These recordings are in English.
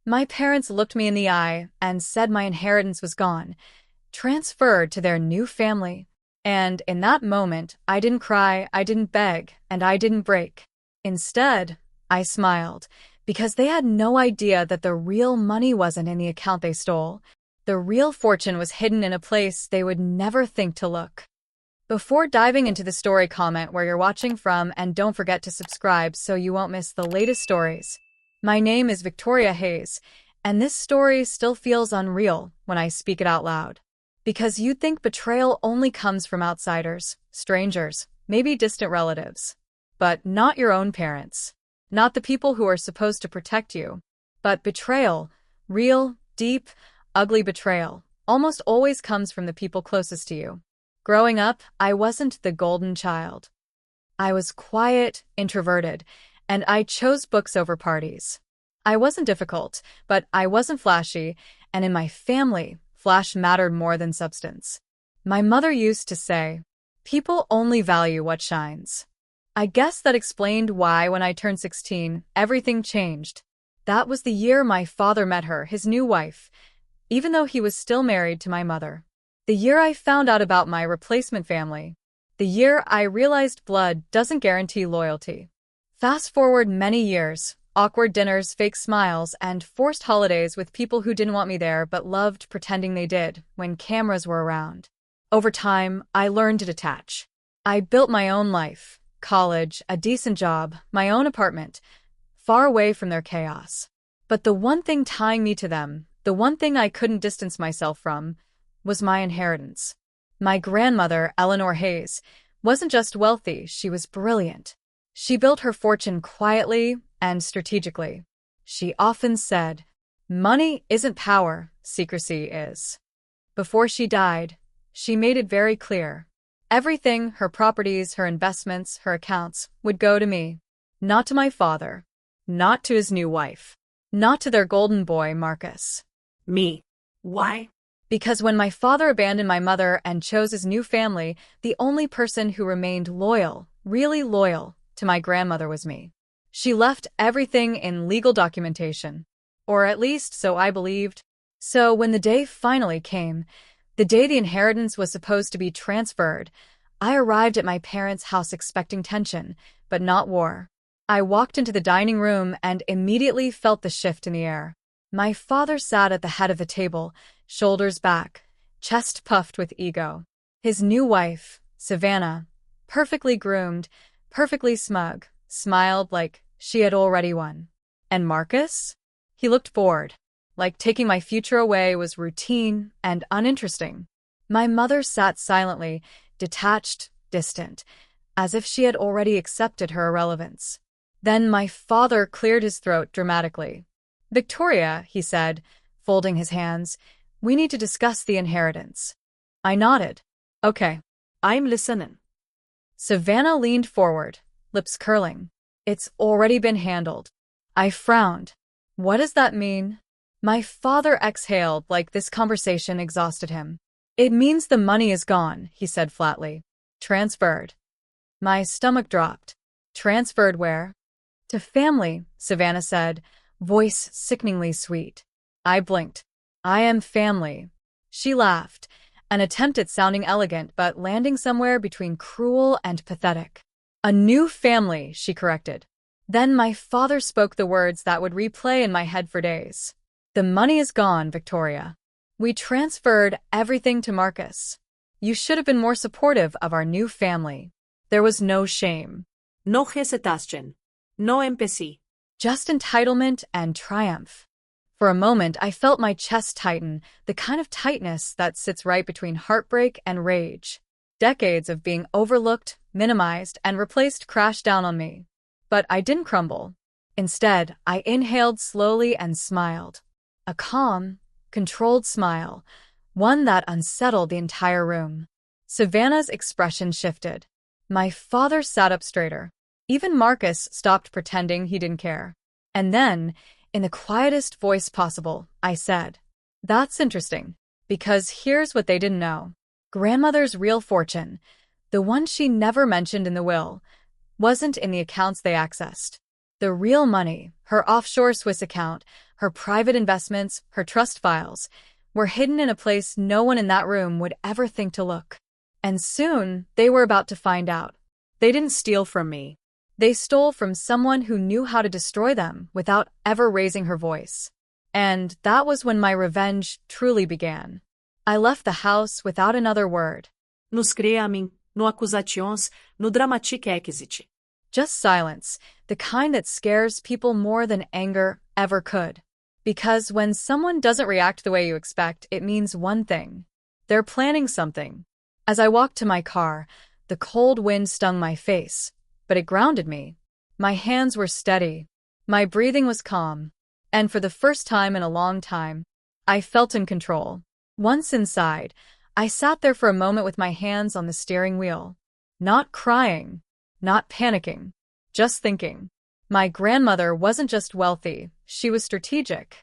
My parents looked me in the eye and said my inheritance was gone, transferred to their new family. And in that moment, I didn't cry, I didn't beg, and I didn't break. Instead, I smiled, because they had no idea that the real money wasn't in the account they stole. The real fortune was hidden in a place they would never think to look. Before diving into the story, comment where you're watching from and don't forget to subscribe so you won't miss the latest stories. My name is Victoria Hayes, and this story still feels unreal when I speak it out loud. Because you'd think betrayal only comes from outsiders, strangers, maybe distant relatives. But not your own parents. Not the people who are supposed to protect you. But betrayal, real, deep, ugly betrayal, almost always comes from the people closest to you. Growing up, I wasn't the golden child. I was quiet, introverted, and I chose books over parties. I wasn't difficult, but I wasn't flashy, and in my family, flash mattered more than substance. My mother used to say, "People only value what shines." I guess that explained why when I turned 16, everything changed. That was the year my father met her, his new wife, even though he was still married to my mother. The year I found out about my replacement family. The year I realized blood doesn't guarantee loyalty. Fast forward many years, awkward dinners, fake smiles, and forced holidays with people who didn't want me there but loved pretending they did when cameras were around. Over time, I learned to detach. I built my own life, college, a decent job, my own apartment, far away from their chaos. But the one thing tying me to them, the one thing I couldn't distance myself from, was my inheritance. My grandmother, Eleanor Hayes, wasn't just wealthy, she was brilliant. She built her fortune quietly and strategically. She often said, "Money isn't power, secrecy is." Before she died, she made it very clear. Everything, her properties, her investments, her accounts, would go to me. Not to my father. Not to his new wife. Not to their golden boy, Marcus. Me. Why? Because when my father abandoned my mother and chose his new family, the only person who remained loyal, really loyal, to my grandmother was me. She left everything in legal documentation. Or at least, so I believed. So when the day finally came, the day the inheritance was supposed to be transferred, I arrived at my parents' house expecting tension, but not war. I walked into the dining room and immediately felt the shift in the air. My father sat at the head of the table, shoulders back, chest puffed with ego. His new wife, Savannah, perfectly groomed, perfectly smug, smiled like she had already won. And Marcus? He looked bored, like taking my future away was routine and uninteresting. My mother sat silently, detached, distant, as if she had already accepted her irrelevance. Then my father cleared his throat dramatically. "Victoria," he said, folding his hands, "we need to discuss the inheritance." I nodded. "Okay, I'm listening." Savannah leaned forward, lips curling. "It's already been handled." I frowned. "What does that mean?" My father exhaled like this conversation exhausted him. "It means the money is gone," he said flatly. "Transferred." My stomach dropped. "Transferred where?" "To family," Savannah said, voice sickeningly sweet. I blinked. "I am family." She laughed, an attempt at sounding elegant but landing somewhere between cruel and pathetic. "A new family," she corrected. Then my father spoke the words that would replay in my head for days. "The money is gone, Victoria. We transferred everything to Marcus. You should have been more supportive of our new family." There was no shame. No hesitación. No empecé. Just entitlement and triumph. For a moment, I felt my chest tighten, the kind of tightness that sits right between heartbreak and rage. Decades of being overlooked, minimized, and replaced crashed down on me. But I didn't crumble. Instead, I inhaled slowly and smiled. A calm, controlled smile, one that unsettled the entire room. Savannah's expression shifted. My father sat up straighter. Even Marcus stopped pretending he didn't care. And then, in the quietest voice possible, I said, "That's interesting, because here's what they didn't know. Grandmother's real fortune, the one she never mentioned in the will, wasn't in the accounts they accessed. The real money, her offshore Swiss account, her private investments, her trust files, were hidden in a place no one in that room would ever think to look. And soon, they were about to find out. They didn't steal from me. They stole from someone who knew how to destroy them without ever raising her voice. And that was when my revenge truly began. I left the house without another word. Nos créamin, no accusations, no dramatic exit. Just silence, the kind that scares people more than anger ever could. Because when someone doesn't react the way you expect, it means one thing. They're planning something. As I walked to my car, the cold wind stung my face, but it grounded me. My hands were steady. My breathing was calm. And for the first time in a long time, I felt in control. Once inside, I sat there for a moment with my hands on the steering wheel. Not crying, not panicking, just thinking. My grandmother wasn't just wealthy, she was strategic.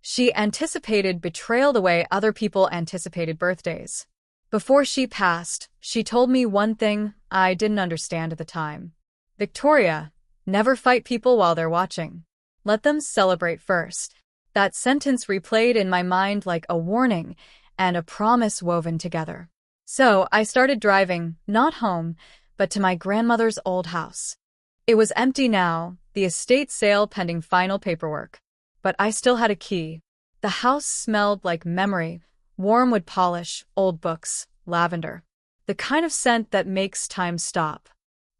She anticipated betrayal the way other people anticipated birthdays. Before she passed, she told me one thing I didn't understand at the time. Victoria, never fight people while they're watching. Let them celebrate first. That sentence replayed in my mind like a warning and a promise woven together. So I started driving, not home, but to my grandmother's old house. It was empty now, the estate sale pending final paperwork. But I still had a key. The house smelled like memory, warm wood polish, old books, lavender. The kind of scent that makes time stop.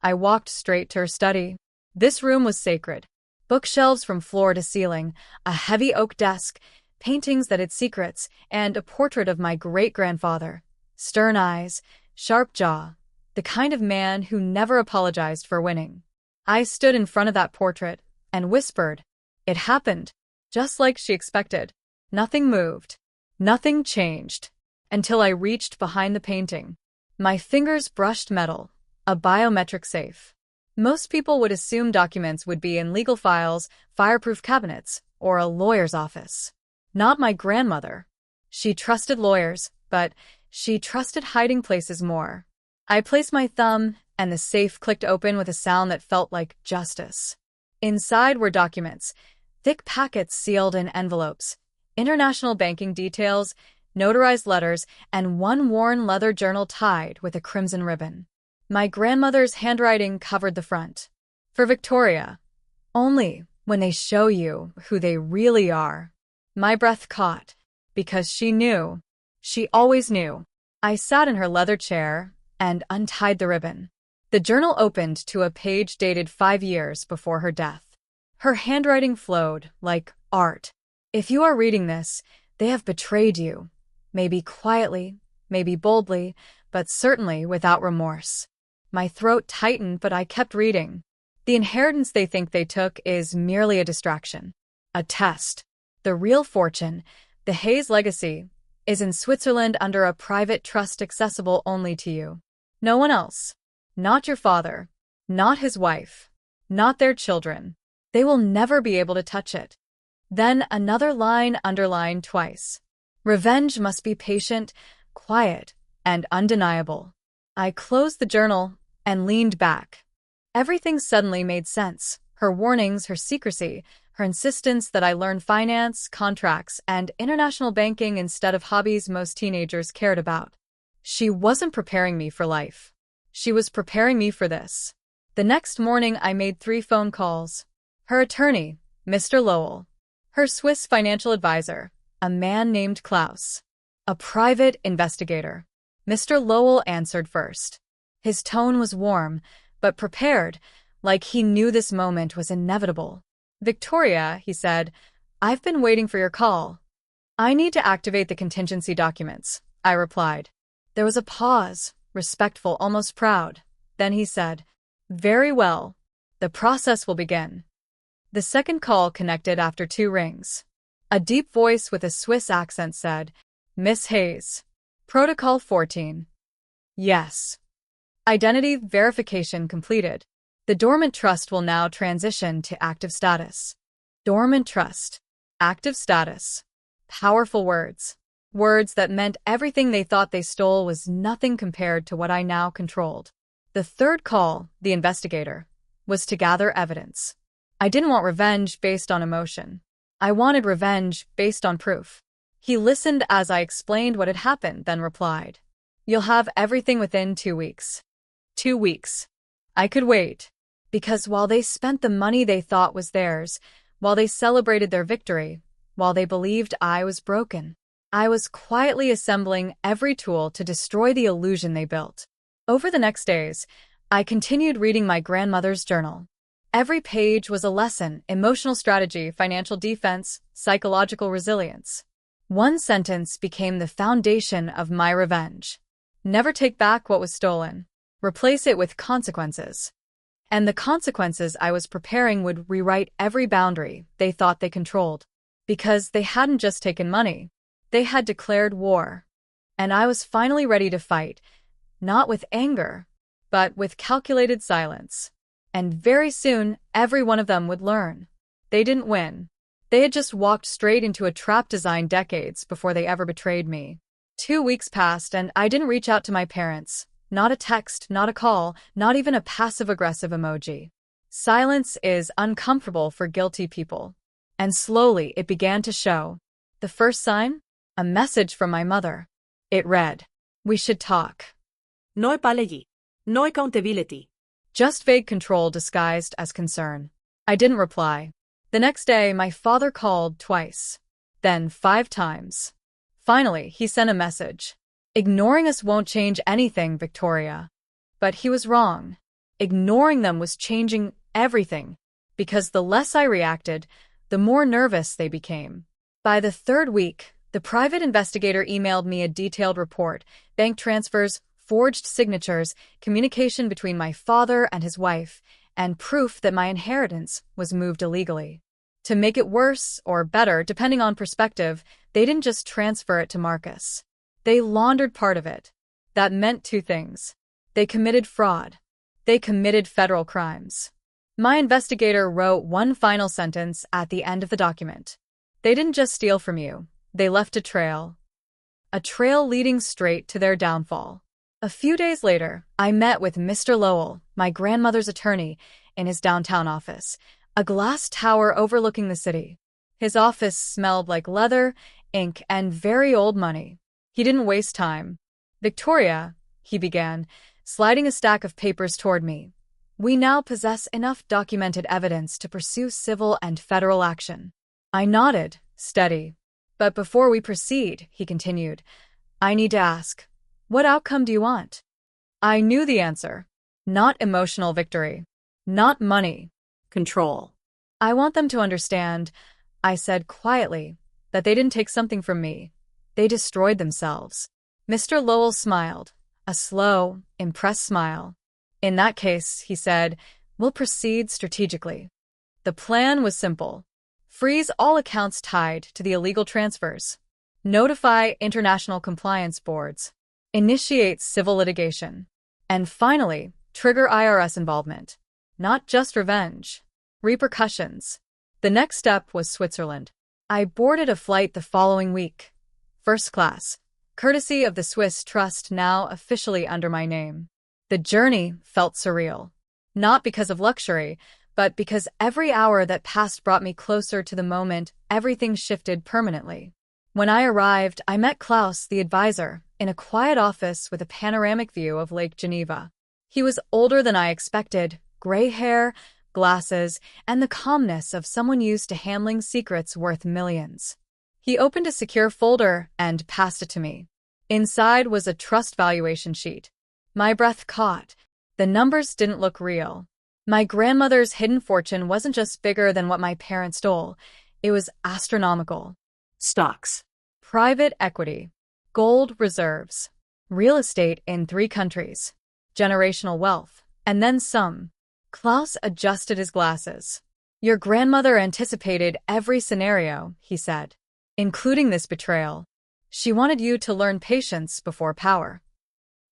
I walked straight to her study. This room was sacred. Bookshelves from floor to ceiling, a heavy oak desk, paintings that had secrets, and a portrait of my great-grandfather. Stern eyes, sharp jaw, the kind of man who never apologized for winning. I stood in front of that portrait and whispered. It happened, just like she expected. Nothing moved. Nothing changed. Until I reached behind the painting. My fingers brushed metal, a biometric safe. Most people would assume documents would be in legal files, fireproof cabinets, or a lawyer's office. Not my grandmother. She trusted lawyers, but she trusted hiding places more. I placed my thumb, and the safe clicked open with a sound that felt like justice. Inside were documents, thick packets sealed in envelopes, international banking details, notarized letters, and one worn leather journal tied with a crimson ribbon. My grandmother's handwriting covered the front. For Victoria, only when they show you who they really are. My breath caught, because she knew. She always knew. I sat in her leather chair and untied the ribbon. The journal opened to a page dated 5 years before her death. Her handwriting flowed like art. If you are reading this, they have betrayed you. Maybe quietly, maybe boldly, but certainly without remorse. My throat tightened, but I kept reading. The inheritance they think they took is merely a distraction. A test. The real fortune, the Hayes legacy, is in Switzerland under a private trust accessible only to you. No one else. Not your father. Not his wife. Not their children. They will never be able to touch it. Then another line underlined twice. Revenge must be patient, quiet, and undeniable. I closed the journal and leaned back. Everything suddenly made sense. Her warnings, her secrecy, her insistence that I learn finance, contracts, and international banking instead of hobbies most teenagers cared about. She wasn't preparing me for life. She was preparing me for this. The next morning, I made 3 phone calls. Her attorney, Mr. Lowell. Her Swiss financial advisor, a man named Klaus. A private investigator. Mr. Lowell answered first. His tone was warm, but prepared, like he knew this moment was inevitable. Victoria, he said, I've been waiting for your call. I need to activate the contingency documents, I replied. There was a pause, respectful, almost proud. Then he said, Very well. The process will begin. The second call connected after 2 rings. A deep voice with a Swiss accent said, Miss Hayes. Protocol 14. Yes. Identity verification completed. The dormant trust will now transition to active status. Dormant trust. Active status. Powerful words. Words that meant everything they thought they stole was nothing compared to what I now controlled. The third call, the investigator, was to gather evidence. I didn't want revenge based on emotion. I wanted revenge based on proof. He listened as I explained what had happened, then replied, "You'll have everything within 2 weeks." 2 weeks. I could wait. Because while they spent the money they thought was theirs, while they celebrated their victory, while they believed I was broken, I was quietly assembling every tool to destroy the illusion they built. Over the next days, I continued reading my grandmother's journal. Every page was a lesson: emotional strategy, financial defense, psychological resilience. One sentence became the foundation of my revenge. Never take back what was stolen. Replace it with consequences. And the consequences I was preparing would rewrite every boundary they thought they controlled. Because they hadn't just taken money. They had declared war. And I was finally ready to fight, not with anger, but with calculated silence. And very soon, every one of them would learn. They didn't win. They had just walked straight into a trap designed decades before they ever betrayed me. 2 weeks passed and I didn't reach out to my parents. Not a text, not a call, not even a passive-aggressive emoji. Silence is uncomfortable for guilty people. And slowly it began to show. The first sign? A message from my mother. It read, "We should talk." No apology. No accountability. Just vague control disguised as concern. I didn't reply. The next day, my father called twice. Then 5 times. Finally, he sent a message. "Ignoring us won't change anything, Victoria." But he was wrong. Ignoring them was changing everything. Because the less I reacted, the more nervous they became. By the 3rd week, the private investigator emailed me a detailed report: bank transfers, forged signatures, communication between my father and his wife, and proof that my inheritance was moved illegally. To make it worse, or better, depending on perspective, they didn't just transfer it to Marcus. They laundered part of it. That meant 2 things. They committed fraud. They committed federal crimes. My investigator wrote one final sentence at the end of the document. They didn't just steal from you. They left a trail. A trail leading straight to their downfall. A few days later, I met with Mr. Lowell, my grandmother's attorney, in his downtown office, a glass tower overlooking the city. His office smelled like leather, ink, and very old money. He didn't waste time. "Victoria," he began, sliding a stack of papers toward me, "we now possess enough documented evidence to pursue civil and federal action." I nodded, steady. "But before we proceed," he continued, "I need to ask, what outcome do you want?" I knew the answer. Not emotional victory. Not money. Control. "I want them to understand," I said quietly, "that they didn't take something from me. They destroyed themselves." Mr. Lowell smiled, a slow, impressed smile. "In that case," he said, "we'll proceed strategically." The plan was simple. Freeze all accounts tied to the illegal transfers. Notify international compliance boards. Initiate civil litigation. And finally, trigger IRS involvement. Not just revenge. Repercussions. The next step was Switzerland. I boarded a flight the following week. First class. Courtesy of the Swiss Trust, now officially under my name. The journey felt surreal. Not because of luxury, but because every hour that passed brought me closer to the moment everything shifted permanently. When I arrived, I met Klaus, the advisor, in a quiet office with a panoramic view of Lake Geneva. He was older than I expected, gray hair, glasses, and the calmness of someone used to handling secrets worth millions. He opened a secure folder and passed it to me. Inside was a trust valuation sheet. My breath caught. The numbers didn't look real. My grandmother's hidden fortune wasn't just bigger than what my parents stole. It was astronomical. Stocks. Private equity. Gold reserves. Real estate in 3 countries. Generational wealth. And then some. Klaus adjusted his glasses. "Your grandmother anticipated every scenario," he said, "including this betrayal. She wanted you to learn patience before power."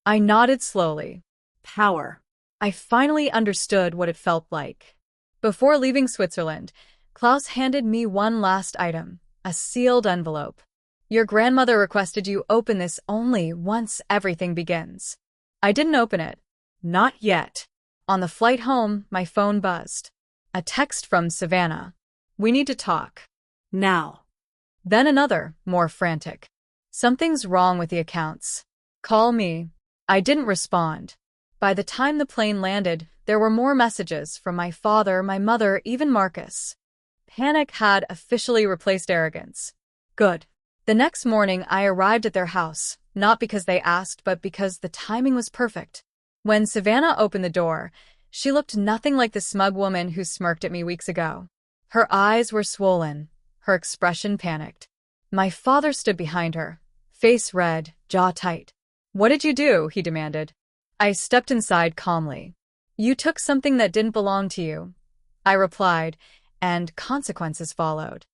I nodded slowly. Power. I finally understood what it felt like. Before leaving Switzerland, Klaus handed me one last item, a sealed envelope. "Your grandmother requested you open this only once everything begins." I didn't open it. Not yet. On the flight home, my phone buzzed. A text from Savannah. "We need to talk." Now. Then another, more frantic. Something's wrong with the accounts. Call me. I didn't respond. By the time the plane landed, there were more messages from my father, my mother, even Marcus. Panic had officially replaced arrogance. Good. The next morning, I arrived at their house, not because they asked, but because the timing was perfect. When Savannah opened the door, she looked nothing like the smug woman who smirked at me weeks ago. Her eyes were swollen, her expression panicked. My father stood behind her, face red, jaw tight. "What did you do?" he demanded. I stepped inside calmly. "You took something that didn't belong to you," I replied, and consequences followed.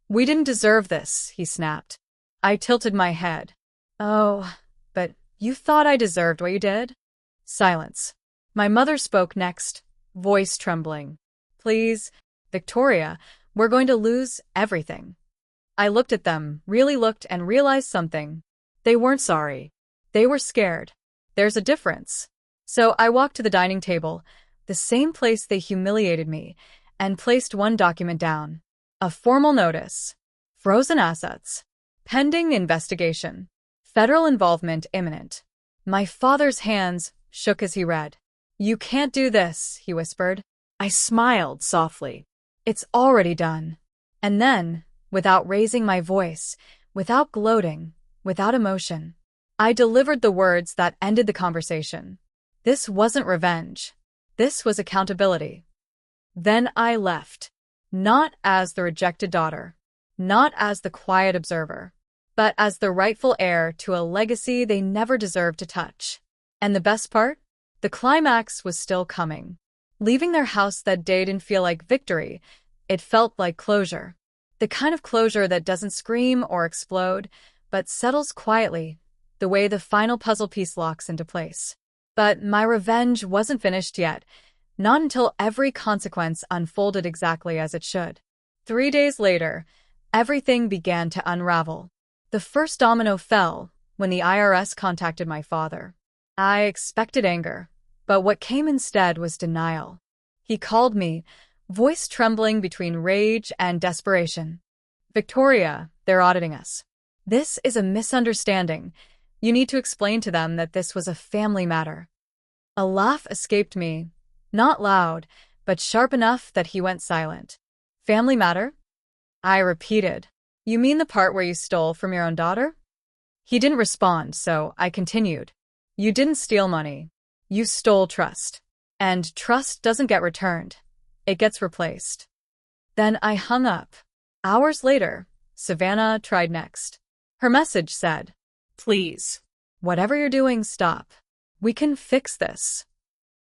"We didn't deserve this," he snapped. I tilted my head. "Oh, but you thought I deserved what you did?" Silence. My mother spoke next, voice trembling. "Please, Victoria, we're going to lose everything." I looked at them, really looked, and realized something. They weren't sorry. They were scared. There's a difference. So I walked to the dining table, the same place they humiliated me, and placed one document down. A formal notice. Frozen assets. Pending investigation. Federal involvement imminent. My father's hands shook as he read. "You can't do this," he whispered. I smiled softly. "It's already done." And then, without raising my voice, without gloating, without emotion, I delivered the words that ended the conversation. This wasn't revenge. This was accountability. Then I left. Not as the rejected daughter. Not as the quiet observer. But as the rightful heir to a legacy they never deserved to touch. And the best part? The climax was still coming. Leaving their house that day didn't feel like victory. It felt like closure. The kind of closure that doesn't scream or explode, but settles quietly, the way the final puzzle piece locks into place. But my revenge wasn't finished yet, not until every consequence unfolded exactly as it should. 3 days later, everything began to unravel. The first domino fell when the IRS contacted my father. I expected anger, but what came instead was denial. He called me, voice trembling between rage and desperation. "Victoria, they're auditing us. This is a misunderstanding. You need to explain to them that this was a family matter." A laugh escaped me, not loud, but sharp enough that he went silent. "Family matter?" I repeated. "You mean the part where you stole from your own daughter?" He didn't respond, so I continued. "You didn't steal money. You stole trust. And trust doesn't get returned. It gets replaced." Then I hung up. Hours later, Savannah tried next. Her message said, "Please, whatever you're doing, stop. We can fix this."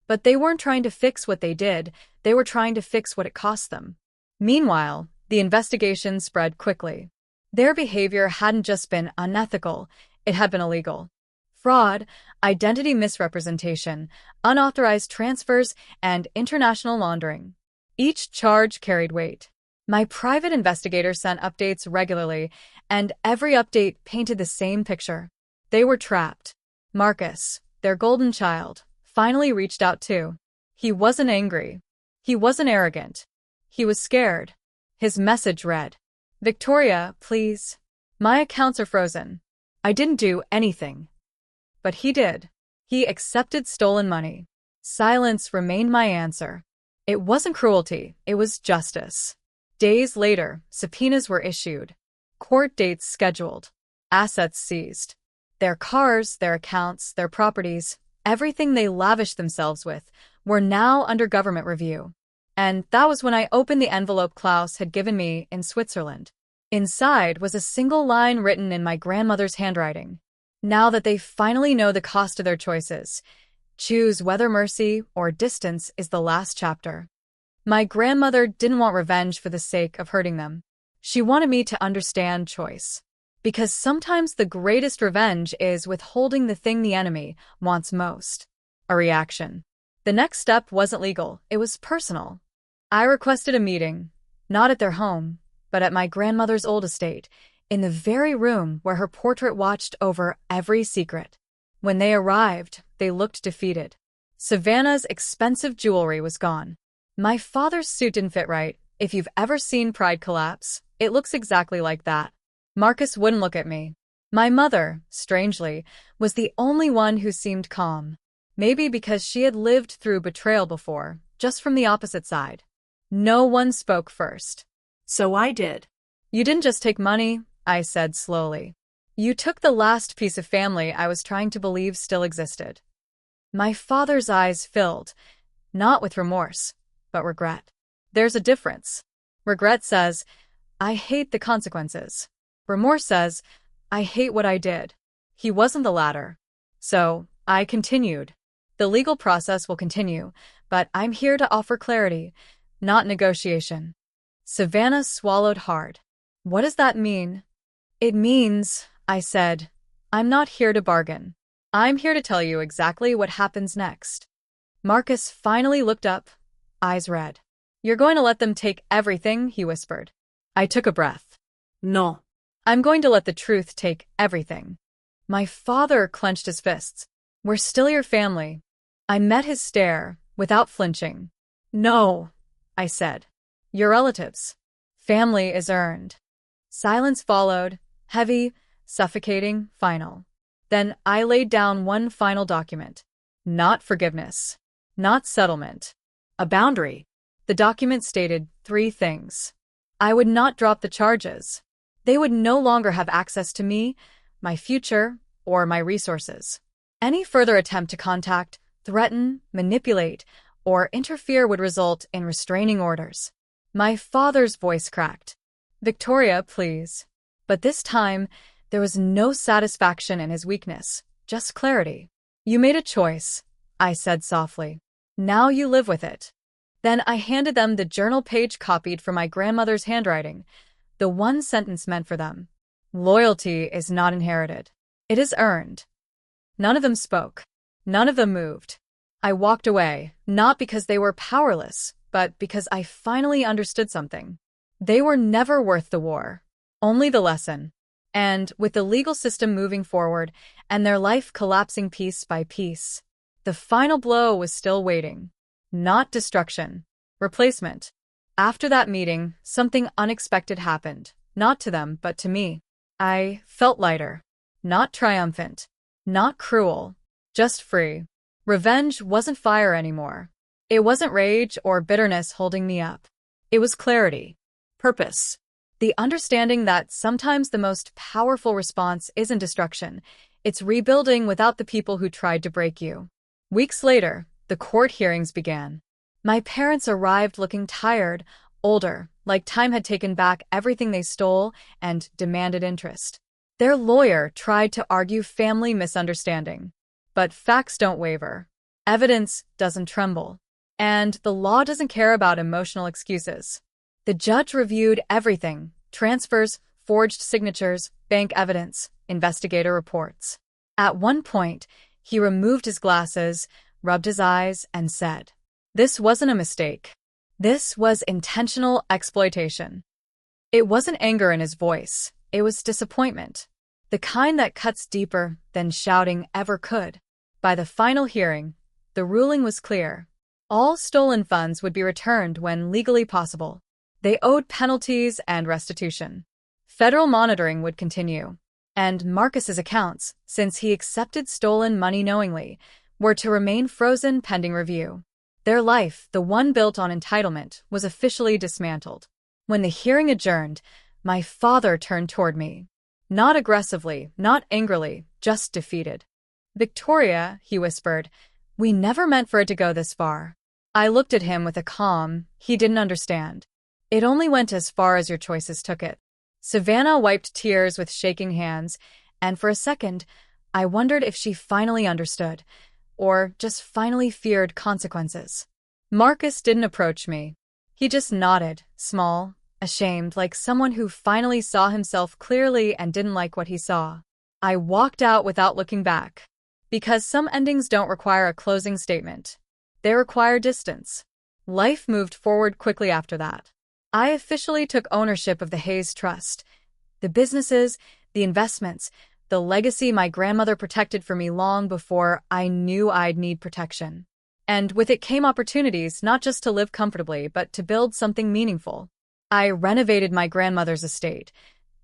But they weren't trying to fix what they did, they were trying to fix what it cost them. Meanwhile, the investigation spread quickly. Their behavior hadn't just been unethical, it had been illegal. Fraud, identity misrepresentation, unauthorized transfers, and international laundering. Each charge carried weight. My private investigator sent updates regularly, and every update painted the same picture. They were trapped. Marcus, their golden child, finally reached out too. He wasn't angry. He wasn't arrogant. He was scared. His message read, "Victoria, please. My accounts are frozen. I didn't do anything." But he did. He accepted stolen money. Silence remained my answer. It wasn't cruelty, it was justice. Days later, subpoenas were issued. Court dates scheduled. Assets seized. Their cars, their accounts, their properties, everything they lavished themselves with, were now under government review. And that was when I opened the envelope Klaus had given me in Switzerland. Inside was a single line written in my grandmother's handwriting. "Now that they finally know the cost of their choices, choose whether mercy or distance is the last chapter." My grandmother didn't want revenge for the sake of hurting them. She wanted me to understand choice. Because sometimes the greatest revenge is withholding the thing the enemy wants most. A reaction. The next step wasn't legal, it was personal. I requested a meeting, not at their home, but at my grandmother's old estate, in the very room where her portrait watched over every secret. When they arrived, they looked defeated. Savannah's expensive jewelry was gone. My father's suit didn't fit right. If you've ever seen pride collapse, It looks exactly like that. Marcus wouldn't look at me. My mother, strangely, was the only one who seemed calm. Maybe because she had lived through betrayal before, just from the opposite side. No one spoke first. So I did. You didn't just take money, I said slowly. You took the last piece of family I was trying to believe still existed. My father's eyes filled, not with remorse, but regret. There's a difference. Regret says, I hate the consequences. Remorse says, I hate what I did. He wasn't the latter. So, I continued. The legal process will continue, but I'm here to offer clarity, not negotiation. Savannah swallowed hard. What does that mean? It means, I said, I'm not here to bargain. I'm here to tell you exactly what happens next. Marcus finally looked up, eyes red. You're going to let them take everything, he whispered. I took a breath. No. I'm going to let the truth take everything. My father clenched his fists. We're still your family. I met his stare, without flinching. No, I said. Your relatives. Family is earned. Silence followed, heavy, suffocating, final. Then I laid down one final document. Not forgiveness. Not settlement. A boundary. The document stated 3 things. I would not drop the charges. They would no longer have access to me, my future, or my resources. Any further attempt to contact, threaten, manipulate, or interfere would result in restraining orders. My father's voice cracked. Victoria, please. But this time, there was no satisfaction in his weakness, just clarity. You made a choice, I said softly. Now you live with it. Then I handed them the journal page copied from my grandmother's handwriting, the one sentence meant for them. Loyalty is not inherited. It is earned. None of them spoke. None of them moved. I walked away, not because they were powerless, but because I finally understood something. They were never worth the war. Only the lesson. And with the legal system moving forward and their life collapsing piece by piece, the final blow was still waiting. Not destruction. Replacement. After that meeting, something unexpected happened. Not to them, but to me. I felt lighter. Not triumphant. Not cruel. Just free. Revenge wasn't fire anymore. It wasn't rage or bitterness holding me up. It was clarity. Purpose. The understanding that sometimes the most powerful response isn't destruction. It's rebuilding without the people who tried to break you. Weeks later, the court hearings began. My parents arrived looking tired, older, like time had taken back everything they stole and demanded interest. Their lawyer tried to argue family misunderstanding. But facts don't waver. Evidence doesn't tremble. And the law doesn't care about emotional excuses. The judge reviewed everything: transfers, forged signatures, bank evidence, investigator reports. At one point, he removed his glasses, rubbed his eyes, and said, "This wasn't a mistake. This was intentional exploitation." It wasn't anger in his voice. It was disappointment. The kind that cuts deeper than shouting ever could. By the final hearing, the ruling was clear. All stolen funds would be returned when legally possible. They owed penalties and restitution. Federal monitoring would continue. And Marcus's accounts, since he accepted stolen money knowingly, were to remain frozen pending review. Their life, the one built on entitlement, was officially dismantled. When the hearing adjourned, my father turned toward me. Not aggressively, not angrily, just defeated. "Victoria," he whispered, "we never meant for it to go this far." I looked at him with a calm he didn't understand. "It only went as far as your choices took it." Savannah wiped tears with shaking hands, and for a second, I wondered if she finally understood, or just finally feared consequences. Marcus didn't approach me. He just nodded, small, ashamed, like someone who finally saw himself clearly and didn't like what he saw. I walked out without looking back. Because some endings don't require a closing statement. They require distance. Life moved forward quickly after that. I officially took ownership of the Hayes Trust. The businesses, the investments, the legacy my grandmother protected for me long before I knew I'd need protection. And with it came opportunities not just to live comfortably but to build something meaningful. I renovated my grandmother's estate,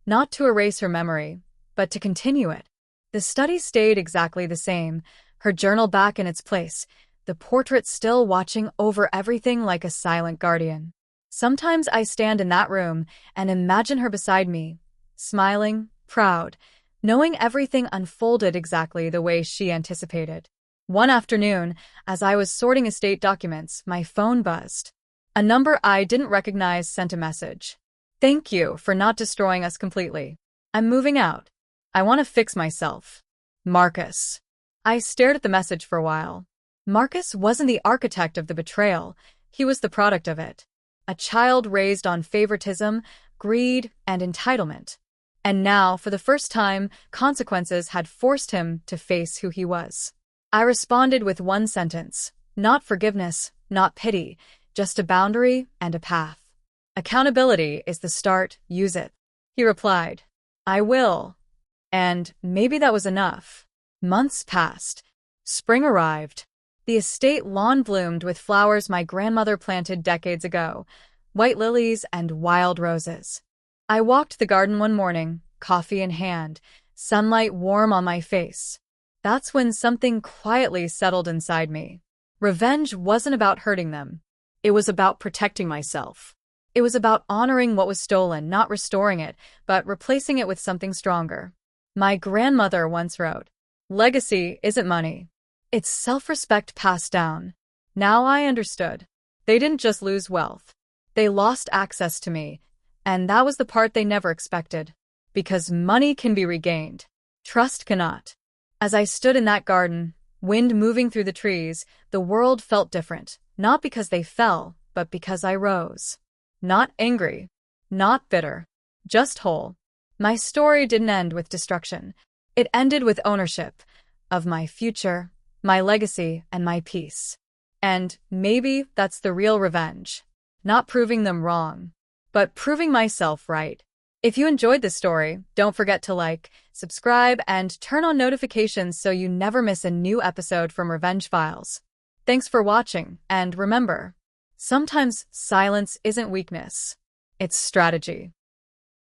not to erase her memory, but to continue it. The study stayed exactly the same, her journal back in its place, the portrait still watching over everything like a silent guardian. Sometimes I stand in that room and imagine her beside me, smiling, proud, knowing everything unfolded exactly the way she anticipated. One afternoon, as I was sorting estate documents, my phone buzzed. A number I didn't recognize sent a message. "Thank you for not destroying us completely. I'm moving out. I want to fix myself. Marcus." I stared at the message for a while. Marcus wasn't the architect of the betrayal, he was the product of it. A child raised on favoritism, greed, and entitlement. And now, for the first time, consequences had forced him to face who he was. I responded with one sentence: not forgiveness, not pity, just a boundary and a path. "Accountability is the start, use it." He replied, "I will." And maybe that was enough. Months passed. Spring arrived. The estate lawn bloomed with flowers my grandmother planted decades ago, white lilies and wild roses. I walked the garden one morning, coffee in hand, sunlight warm on my face. That's when something quietly settled inside me. Revenge wasn't about hurting them. It was about protecting myself. It was about honoring what was stolen, not restoring it, but replacing it with something stronger. My grandmother once wrote, "Legacy isn't money. It's self-respect passed down." Now I understood. They didn't just lose wealth. They lost access to me, and that was the part they never expected. Because money can be regained. Trust cannot. As I stood in that garden, wind moving through the trees, the world felt different, not because they fell, but because I rose. Not angry, not bitter, just whole. My story didn't end with destruction. It ended with ownership of my future, my legacy, and my peace. And maybe that's the real revenge. Not proving them wrong, but proving myself right. If you enjoyed this story, don't forget to like, subscribe, and turn on notifications so you never miss a new episode from Revenge Files. Thanks for watching, and remember, sometimes silence isn't weakness, it's strategy.